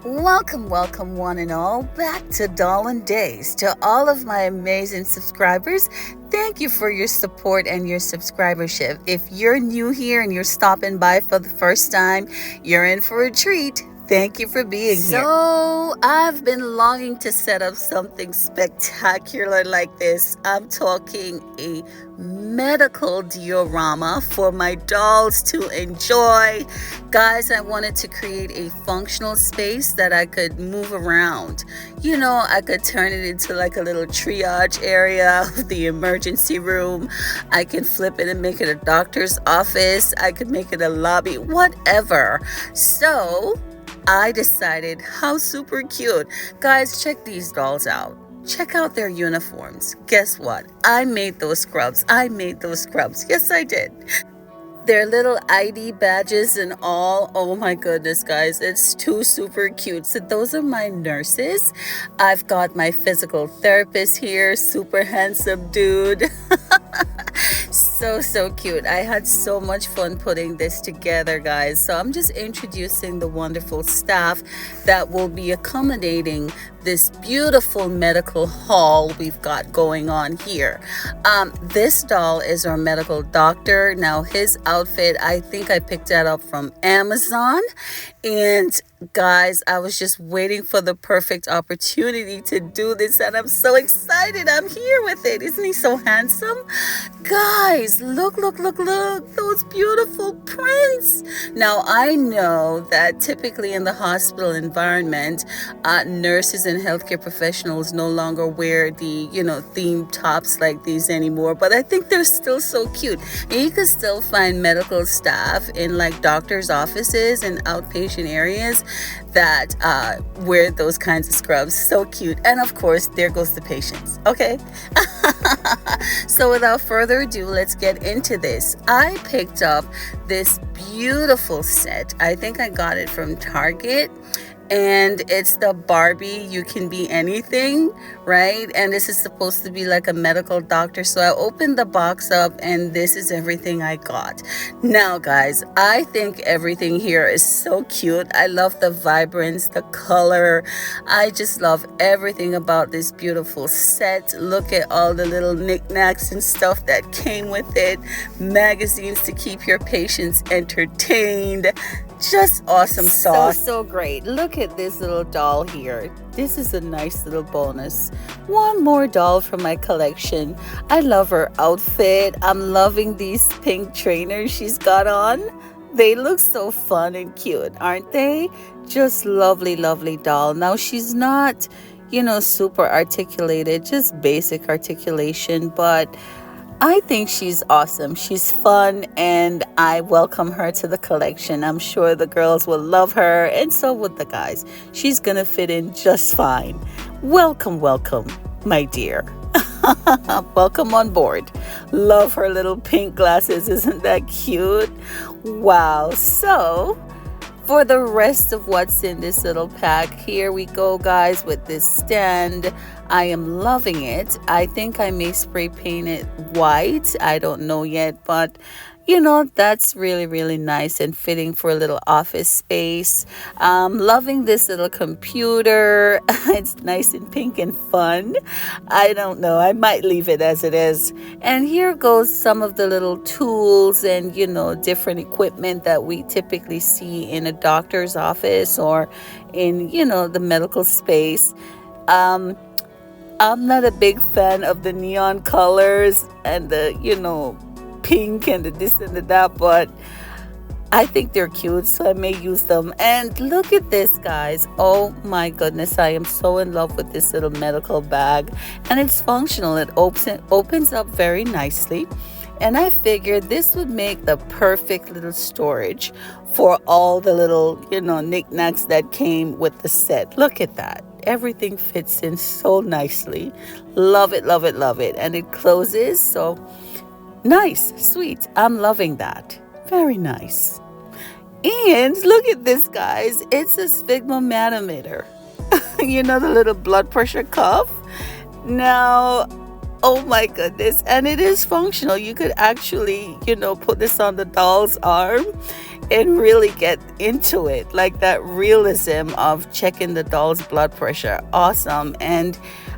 Welcome, one and all, back to Doll Days. To all of my amazing subscribers, thank you for your support and your subscribership. If you're new here and you're stopping by for the first time, you're in for a treat. Thank you for being here. So, I've been longing to set up something spectacular like this. I'm talking a medical diorama for my dolls to enjoy. Guys, I wanted to create a functional space that I could move around. I could turn it into like a little triage area of the emergency room. I can flip it and make it a doctor's office. I could make it a lobby, whatever. So, I decided how super cute. Guys, check these dolls out. Check out their uniforms. Guess what? I made those scrubs. Yes, I did. Their little ID badges and all. Oh my goodness, guys. It's too super cute. So those are my nurses. I've got my physical therapist here. Super handsome dude. So cute. I had so much fun putting this together, guys. So I'm just introducing the wonderful staff that will be accommodating this beautiful medical hall we've got going on here. This doll is our medical doctor. Now his outfit, I think I picked that up from Amazon. And guys, I was just waiting for the perfect opportunity to do this, and I'm so excited. I'm here with it. Isn't he so handsome? Guys, look, those beautiful prints. Now, I know that typically in the hospital environment, nurses and healthcare professionals no longer wear the, themed tops like these anymore, but I think they're still so cute. And you can still find medical staff in like doctors' offices and outpatient areas that wear those kinds of scrubs. So cute. And of course, there goes the patients. Okay. So without further ado, let's get into this. I picked up this beautiful set. I think I got it from Target. And it's the Barbie, You Can Be Anything, right? And this is supposed to be like a medical doctor. So I opened the box up and this is everything I got. Now, guys, I think everything here is so cute. I love the vibrance, the color. I just love everything about this beautiful set. Look at all the little knickknacks and stuff that came with it. Magazines to keep your patients entertained. Just awesome sauce. So great. Look at this little doll here. This is a nice little bonus. One more doll from my collection. I love her outfit. I'm loving these pink trainers she's got on. They look so fun and cute, aren't they? Just lovely doll. Now she's not, super articulated, just basic articulation, but I think she's awesome. She's fun, and I welcome her to the collection. I'm sure the girls will love her, and so would the guys. She's gonna fit in just fine. Welcome, my dear. Welcome on board. Love her little pink glasses. Isn't that cute? Wow. So, for the rest of what's in this little pack, here we go, guys, with this stand. I am loving it. I think I may spray paint it white. I don't know yet, but that's really nice and fitting for a little office space. Loving this little computer. It's nice and pink and fun. I don't know. I might leave it as it is. And here goes some of the little tools and, different equipment that we typically see in a doctor's office or in, the medical space. I'm not a big fan of the neon colors and the, pink and the this and the that, but I think they're cute, so I may use them. And look at this, guys. Oh my goodness, I am so in love with this little medical bag, and it's functional. It opens up very nicely, and I figured this would make the perfect little storage for all the little, knickknacks that came with the set. Look at that. Everything fits in so nicely. Love it. And it closes, so nice, sweet. I'm loving that. Very nice. And look at this, guys. It's a sphygmomanometer. The little blood pressure cuff. Now, oh my goodness. And it is functional. You could actually, put this on the doll's arm and really get into it, like that realism of checking the doll's blood pressure. Awesome. And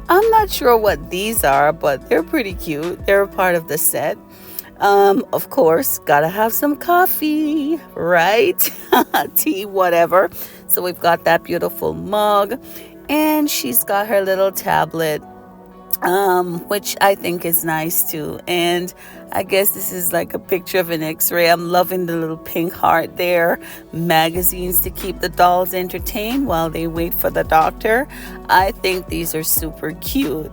I'm not sure what these are, but they're pretty cute. They're a part of the set. Of course, gotta have some coffee, right? Tea, whatever. So we've got that beautiful mug, and she's got her little tablet, which I think is nice too. And I guess this is like a picture of an x-ray. I'm loving the little pink heart there. Magazines to keep the dolls entertained while they wait for the doctor. I think these are super cute.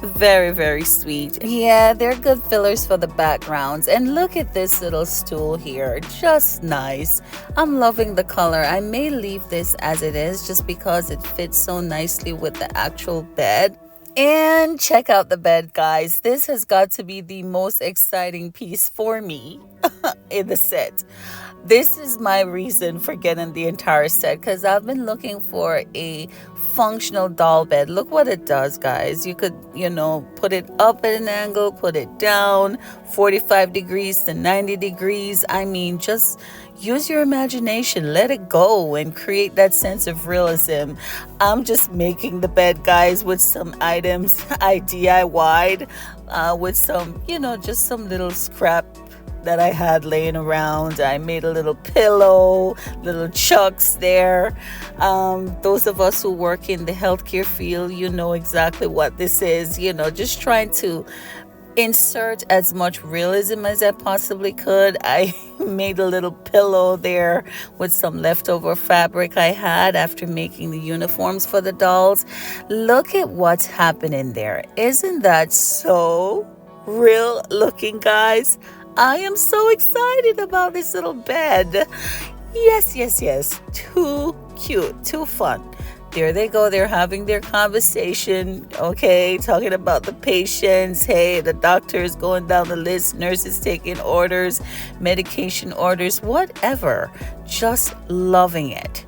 Very, very sweet. Yeah, they're good fillers for the backgrounds. And look at this little stool here. Just nice. I'm loving the color. I may leave this as it is just because it fits so nicely with the actual bed. And check out the bed, guys. This has got to be the most exciting piece for me in the set. This is my reason for getting the entire set, because I've been looking for a functional doll bed. Look what it does, guys. You could, put it up at an angle, put it down 45 degrees to 90 degrees. I mean, just use your imagination, let it go, and create that sense of realism. I'm just making the bed, guys, with some items I DIY'd, with some, just some little scrap that I had laying around. I made a little pillow, little chucks there. Those of us who work in the healthcare field, you know exactly what this is, just trying to insert as much realism as I possibly could. I made a little pillow there with some leftover fabric I had after making the uniforms for the dolls. Look at what's happening there. Isn't that so real looking, guys? I am so excited about this little bed. Yes. Too cute, too fun. There they go. They're having their conversation, okay, talking about the patients. Hey, the doctor is going down the list, nurses taking orders, medication orders, whatever. Just loving it.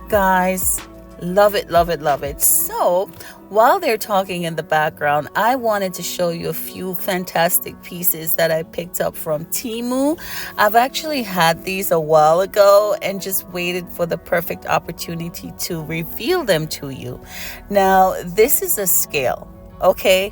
Guys, love it. So, while they're talking in the background, I wanted to show you a few fantastic pieces that I picked up from TEMU. I've actually had these a while ago and just waited for the perfect opportunity to reveal them to you. Now, this is a scale, okay?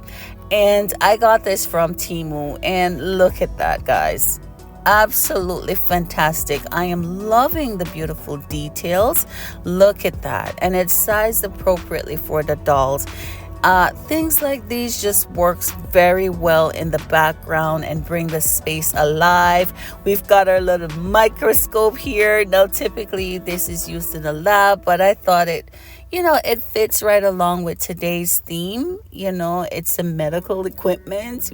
And I got this from TEMU, and look at that, guys. Absolutely fantastic. I am loving the beautiful details. Look at that. And it's sized appropriately for the dolls. Things like these just works very well in the background and bring the space alive. We've got our little microscope here. Now, typically this is used in a lab, but I thought it fits right along with today's theme. It's some medical equipment,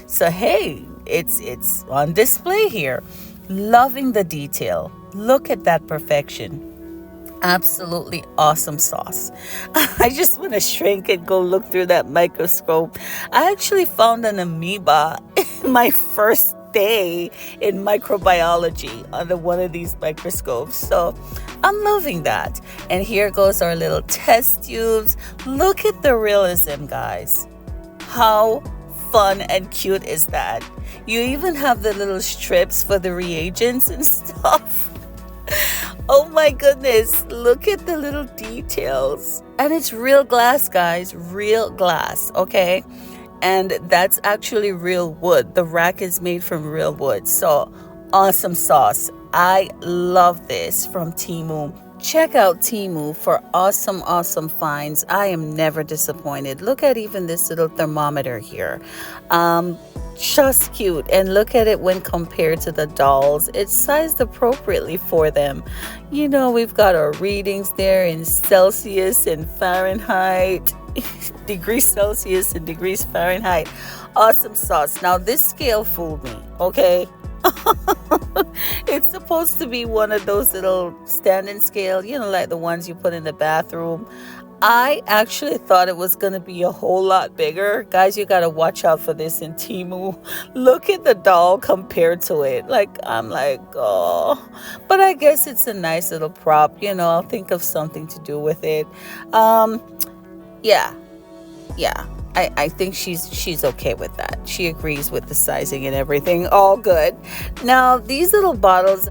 So, hey, it's on display here. Loving the detail. Look at that perfection. Absolutely awesome sauce. I just want to shrink and go look through that microscope. I actually found an amoeba in my first day in microbiology under one of these microscopes. So I'm loving that. And here goes our little test tubes. Look at the realism, guys. How fun and cute is that? You even have the little strips for the reagents and stuff. Oh my goodness, look at the little details. And it's real glass, guys, real glass, okay? And that's actually real wood. The rack is made from real wood. So awesome sauce. I love this from TEMU. Check out TEMU for awesome finds. I am never disappointed. Look at even this little thermometer here. Just cute. And look at it when compared to the dolls. It's sized appropriately for them. We've got our readings there in Celsius and Fahrenheit. Degrees Celsius and degrees Fahrenheit. Awesome sauce. Now, this scale fooled me, okay? It's supposed to be one of those little standing scale, like the ones you put in the bathroom. I actually thought it was going to be a whole lot bigger. Guys, you got to watch out for this in TEMU. Look at the doll compared to it. I'm like, oh. But I guess it's a nice little prop. I'll think of something to do with it. Yeah. I think she's okay with that. She agrees with the sizing and everything. All good. Now these little bottles,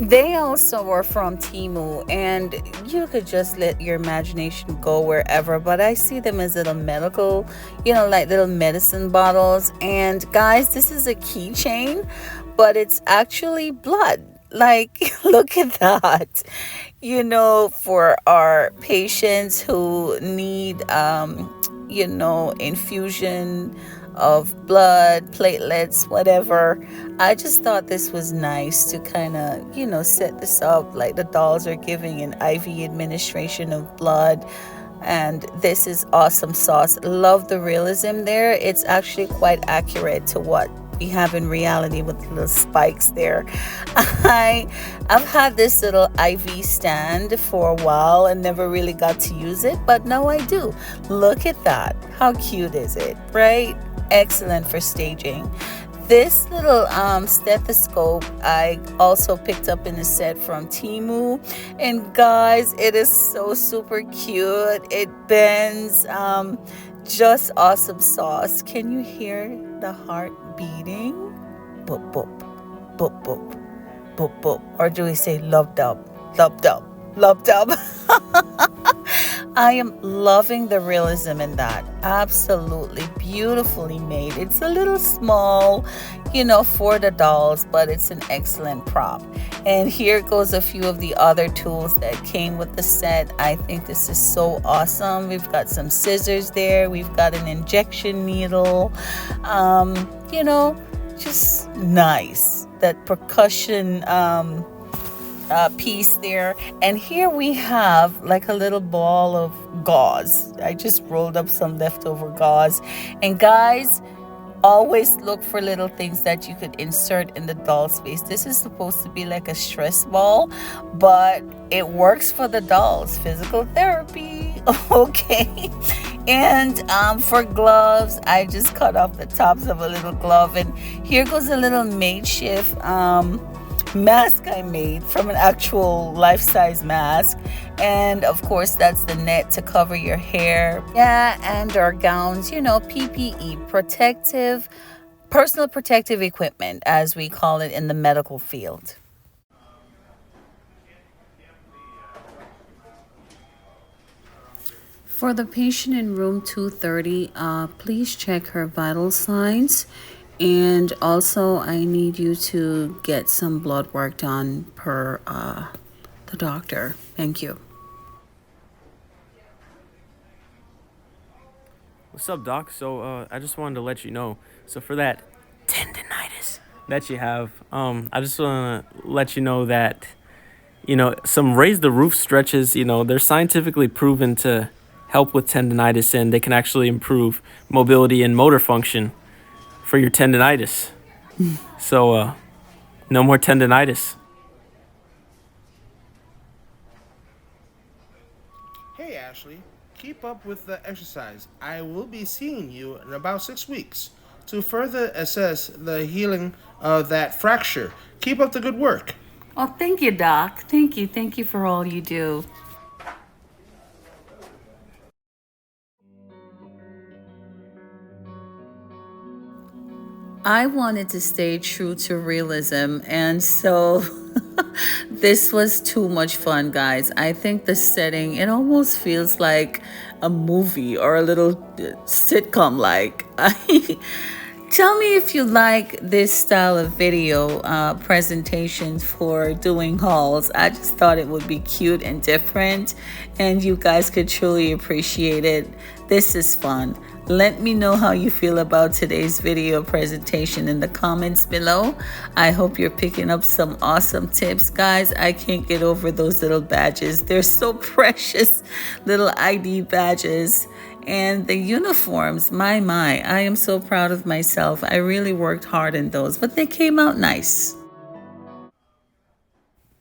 they also were from TEMU, and you could just let your imagination go wherever. But I see them as little medical, like little medicine bottles. And guys, this is a keychain, but it's actually blood. Like, look at that. For our patients who need, infusion of blood, platelets, whatever. I just thought this was nice to kind of, set this up. Like the dolls are giving an IV administration of blood. And this is awesome sauce. Love the realism there. It's actually quite accurate to what we have in reality with the little spikes there. I've had this little IV stand for a while and never really got to use it, but now I do. Look at that. How cute is it, right? Excellent for staging. This little stethoscope I also picked up in a set from TEMU, and guys, it is so super cute. It bends. Just awesome sauce. Can you hear the heart beating? Boop boop boop boop boop boop. Or do we say love dub, love dub, love dub? I am loving the realism in that. Absolutely beautifully made. It's a little small, for the dolls, but it's an excellent prop. And here goes a few of the other tools that came with the set. I think this is so awesome. We've got some scissors there. We've got an injection needle. Just nice. That percussion piece there. And here we have like a little ball of gauze. I just rolled up some leftover gauze. And guys, always look for little things that you could insert in the doll space. This is supposed to be like a stress ball, but it works for the dolls. Physical therapy. Okay. And for gloves, I just cut off the tops of a little glove. And here goes a little makeshift mask I made from an actual life-size mask. And of course, that's the net to cover your hair. Yeah, and our gowns, PPE, personal protective equipment, as we call it in the medical field. For the patient in room 230, please check her vital signs. And also, I need you to get some blood work done per the doctor. Thank you. What's up, Doc? So I just wanted to let you know. So for that tendinitis that you have, I just want to let you know that, some raise the roof stretches, they're scientifically proven to help with tendinitis, and they can actually improve mobility and motor function for your tendinitis. So no more tendinitis. Hey Ashley, keep up with the exercise. I will be seeing you in about 6 weeks to further assess the healing of that fracture. Keep up the good work. Oh, thank you, Doc. Thank you. Thank you for all you do. I wanted to stay true to realism, and so this was too much fun, guys. I think the setting, it almost feels like a movie or a little sitcom like. Tell me if you like this style of video presentations for doing hauls. I just thought it would be cute and different, and you guys could truly appreciate it. This is fun. Let me know how you feel about today's video presentation in the comments below. I hope you're picking up some awesome tips, guys. I can't get over those little badges. They're so precious, little ID badges. And the uniforms, my, I am so proud of myself. I really worked hard in those, but they came out nice.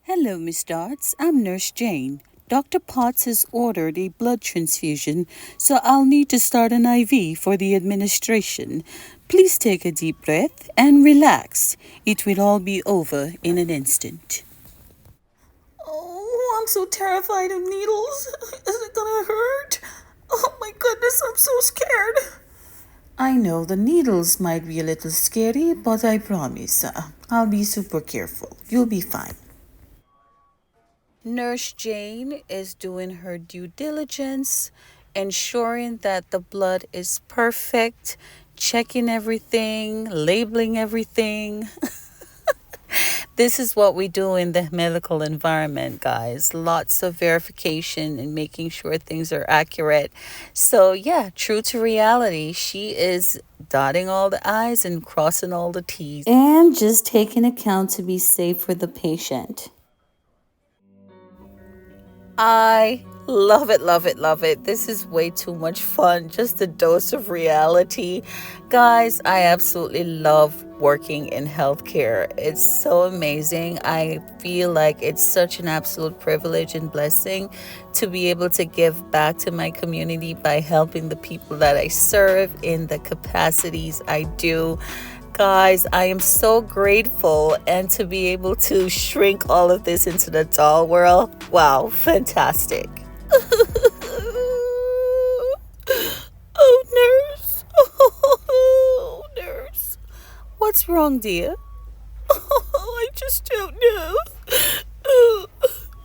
Hello, Miss Darts. I'm Nurse Jane. Dr. Potts has ordered a blood transfusion, so I'll need to start an IV for the administration. Please take a deep breath and relax. It will all be over in an instant. Oh, I'm so terrified of needles. Is it gonna hurt? Oh my goodness, I'm so scared. I know the needles might be a little scary, but I promise I'll be super careful. You'll be fine. Nurse Jane is doing her due diligence, ensuring that the blood is perfect, checking everything, labeling everything. This is what we do in the medical environment, guys. Lots of verification and making sure things are accurate. So, yeah, true to reality, she is dotting all the I's and crossing all the T's. And just taking account to be safe for the patient. I love it, love it, love it. This is way too much fun. Just a dose of reality. Guys, I absolutely love working in healthcare. It's so amazing. I feel like it's such an absolute privilege and blessing to be able to give back to my community by helping the people that I serve in the capacities I do. Guys, I am so grateful, and to be able to shrink all of this into the doll world. Wow, fantastic. Oh, nurse. Oh, nurse. What's wrong, dear? I just don't know.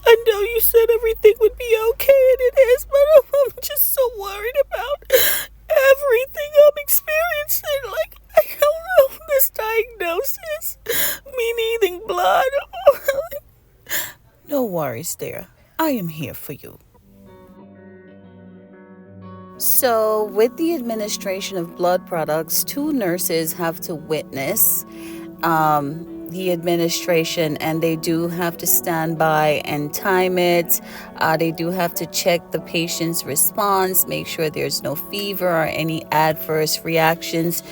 I know you said everything would be okay, and it is, but I'm just so worried about everything I'm experiencing. Like, I don't know this diagnosis, me needing blood. No worries there. I am here for you. So, with the administration of blood products, two nurses have to witness the administration, and they do have to stand by and time it. They do have to check the patient's response, make sure there's no fever or any adverse reactions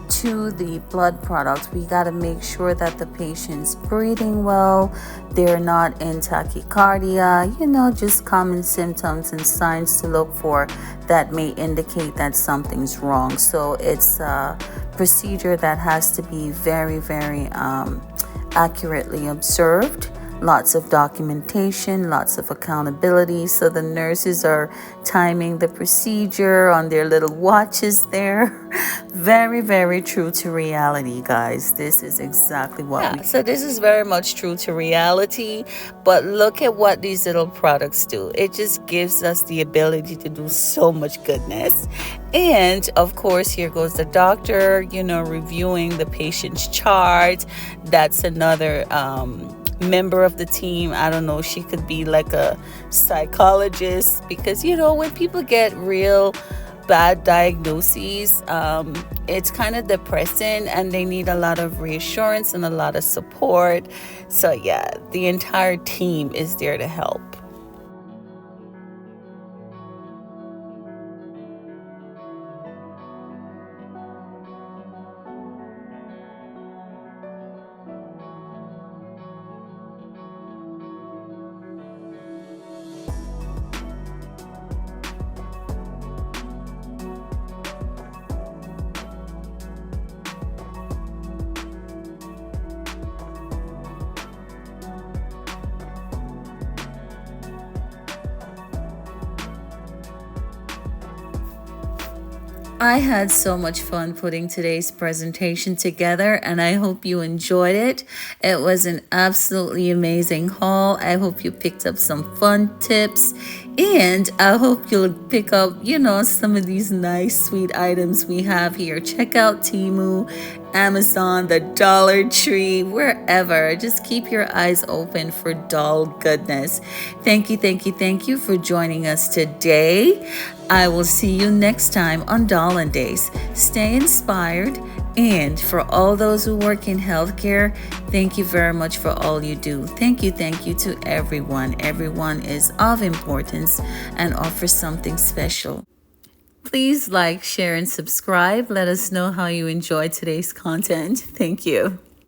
to the blood products. We got to make sure that the patient's breathing well, they're not in tachycardia, just common symptoms and signs to look for that may indicate that something's wrong. So it's a procedure that has to be very, very accurately observed. Lots of documentation, lots of accountability. So the nurses are timing the procedure on their little watches there. Very, very true to reality, guys. This is exactly what so this is very much true to reality. But look at what these little products do. It just gives us the ability to do so much goodness. And of course, here goes the doctor, reviewing the patient's chart. That's another member of the team. I don't know, she could be like a psychologist, because when people get real bad diagnoses, it's kind of depressing, and they need a lot of reassurance and a lot of support. So yeah, the entire team is there to help. I had so much fun putting today's presentation together, and I hope you enjoyed it. It was an absolutely amazing haul. I hope you picked up some fun tips, and I hope you'll pick up, some of these nice, sweet items we have here. Check out TEMU, Amazon, the Dollar Tree, wherever. Just keep your eyes open for doll goodness. Thank you, thank you, thank you for joining us today. I will see you next time on Dollin Days. Stay inspired, and for all those who work in healthcare, thank you very much for all you do. Thank you to everyone. Everyone is of importance and offers something special. Please like, share, and subscribe. Let us know how you enjoyed today's content. Thank you.